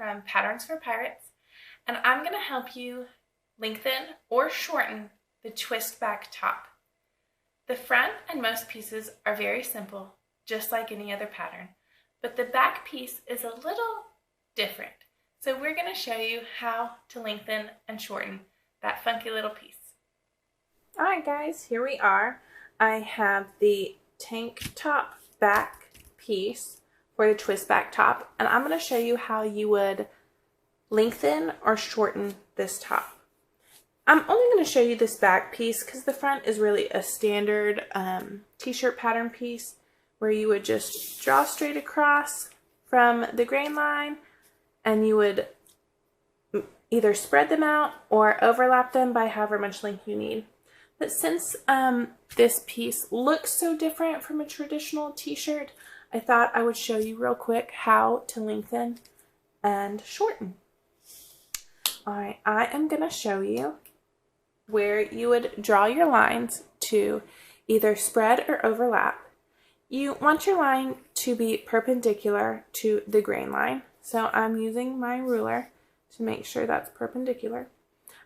from Patterns for Pirates, and I'm going to help you lengthen or shorten the twist back top. The front and most pieces are very simple, just like any other pattern, but the back piece is a little different. So we're going to show you how to lengthen and shorten that funky little piece. Alright guys, here we are. I have the tank top back piece for the twist back top, and I'm going to show you how you would lengthen or shorten this top. I'm only going to show you this back piece because the front is really a standard t-shirt pattern piece where you would just draw straight across from the grain line and you would either spread them out or overlap them by however much length you need. But since this piece looks so different from a traditional t-shirt, I thought I would show you real quick how to lengthen and shorten. Alright, I am going to show you where you would draw your lines to either spread or overlap. You want your line to be perpendicular to the grain line, so I'm using my ruler to make sure that's perpendicular.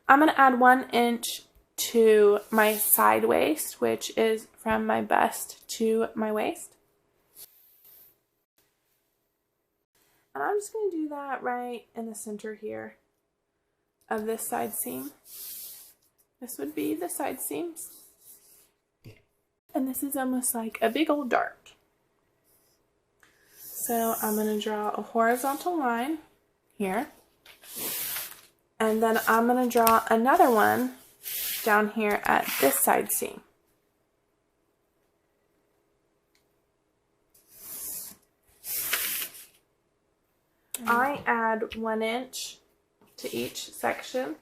I'm going to add 1 inch to my side waist, which is from my bust to my waist. And I'm just going to do that right in the center here of this side seam. This would be the side seams. And this is almost like a big old dart. So I'm going to draw a horizontal line here. And then I'm going to draw another one down here at this side seam. I add 1 inch to each section.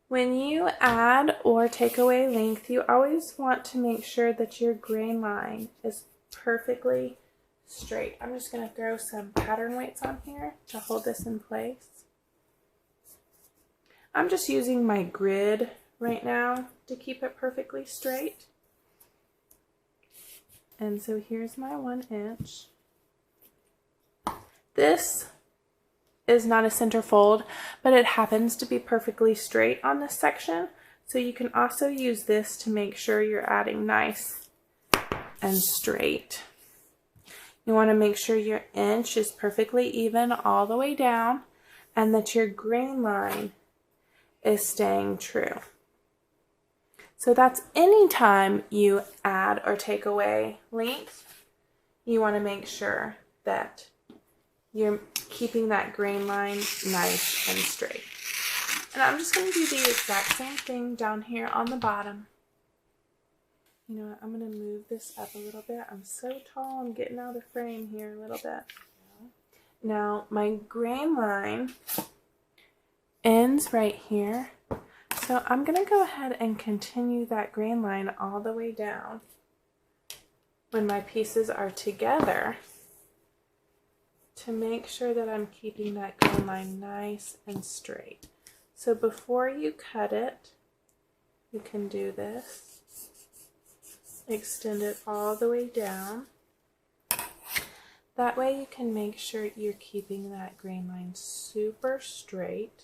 When you add or take away length, you always want to make sure that your grain line is perfectly straight. I'm just going to throw some pattern weights on here to hold this in place. I'm just using my grid right now to keep it perfectly straight. And so here's my 1 inch. This is not a center fold, but it happens to be perfectly straight on this section. So you can also use this to make sure you're adding nice and straight. You want to make sure your inch is perfectly even all the way down and that your grain line is staying true. So that's any time you add or take away length, you want to make sure that you're keeping that grain line nice and straight. And I'm just going to do the exact same thing down here on the bottom. You know what, I'm going to move this up a little bit. I'm so tall, I'm getting out of frame here a little bit. Now my grain line ends right here. So I'm going to go ahead and continue that grain line all the way down when my pieces are together to make sure that I'm keeping that grain line nice and straight. So before you cut it, you can do this. Extend it all the way down. That way you can make sure you're keeping that grain line super straight.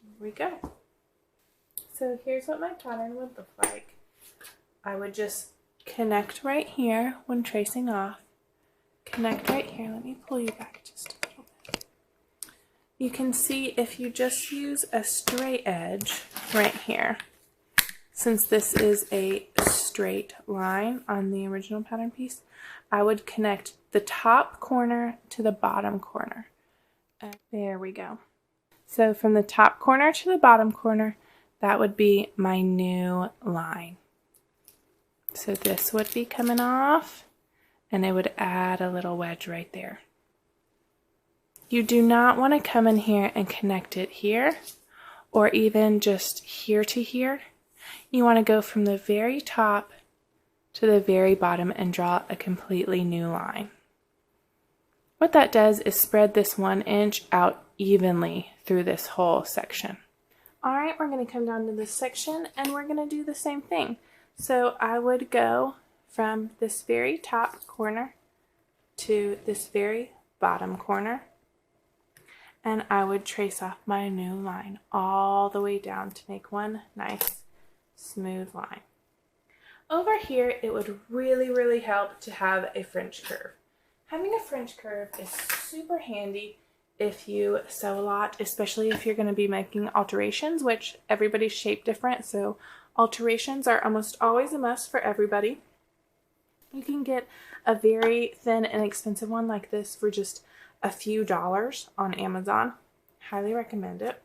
Here we go. So here's what my pattern would look like. I would just connect right here when tracing off. Connect right here. Let me pull you back just a little bit. You can see if you just use a straight edge right here, since this is a straight line on the original pattern piece, I would connect the top corner to the bottom corner. And there we go. So from the top corner to the bottom corner, that would be my new line. So this would be coming off, and it would add a little wedge right there. You do not want to come in here and connect it here, or even just here to here. You want to go from the very top to the very bottom and draw a completely new line. What that does is spread this 1 inch out evenly through this whole section. Alright, we're going to come down to this section and we're going to do the same thing. So I would go from this very top corner to this very bottom corner, and I would trace off my new line all the way down to make one nice smooth line. Over here, it would really help to have a French curve. Having a French curve is super handy if you sew a lot, especially if you're going to be making alterations, which everybody's shape different, so alterations are almost always a must for everybody. You can get a very thin and expensive one like this for just a few dollars on Amazon. Highly recommend it.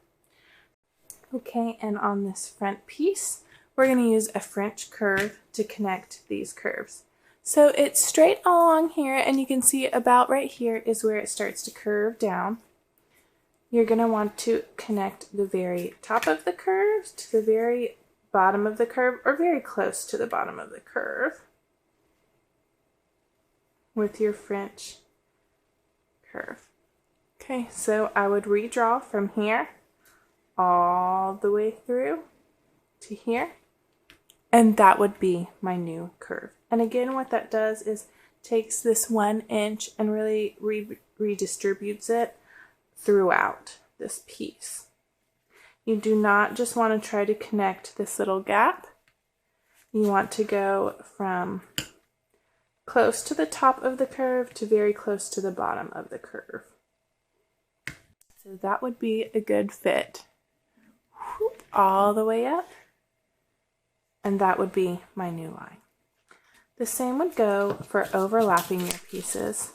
Okay, and on this front piece, we're going to use a French curve to connect these curves. So it's straight along here, and you can see about right here is where it starts to curve down. You're going to want to connect the very top of the curve to the very bottom of the curve, or very close to the bottom of the curve, with your French curve. Okay, so I would redraw from here all the way through to here, and that would be my new curve. And again, what that does is takes this 1 inch and really redistributes it throughout this piece. You do not just want to try to connect this little gap. You want to go from close to the top of the curve to very close to the bottom of the curve. So that would be a good fit. Whoop, all the way up. And that would be my new line. The same would go for overlapping your pieces.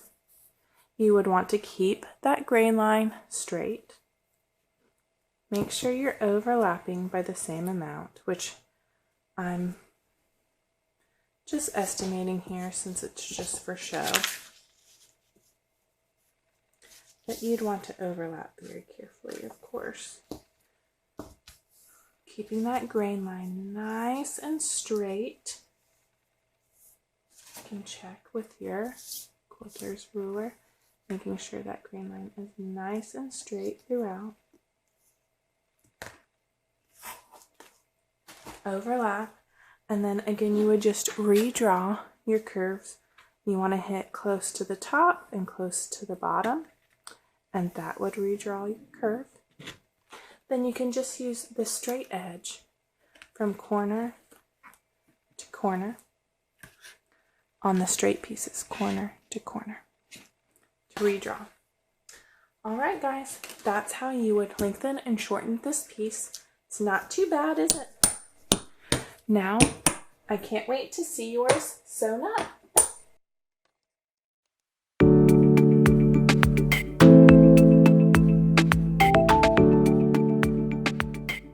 You would want to keep that grain line straight. Make sure you're overlapping by the same amount, which I'm just estimating here since it's just for show. But you'd want to overlap very carefully, of course. Keeping that grain line nice and straight. You can check with your quilter's ruler, making sure that grain line is nice and straight throughout. Overlap, and then again you would just redraw your curves. You want to hit close to the top and close to the bottom, and that would redraw your curve. Then you can just use the straight edge from corner to corner on the straight pieces, corner to corner, to redraw. Alright guys, that's how you would lengthen and shorten this piece. It's not too bad, is it? Now, I can't wait to see yours sewn up.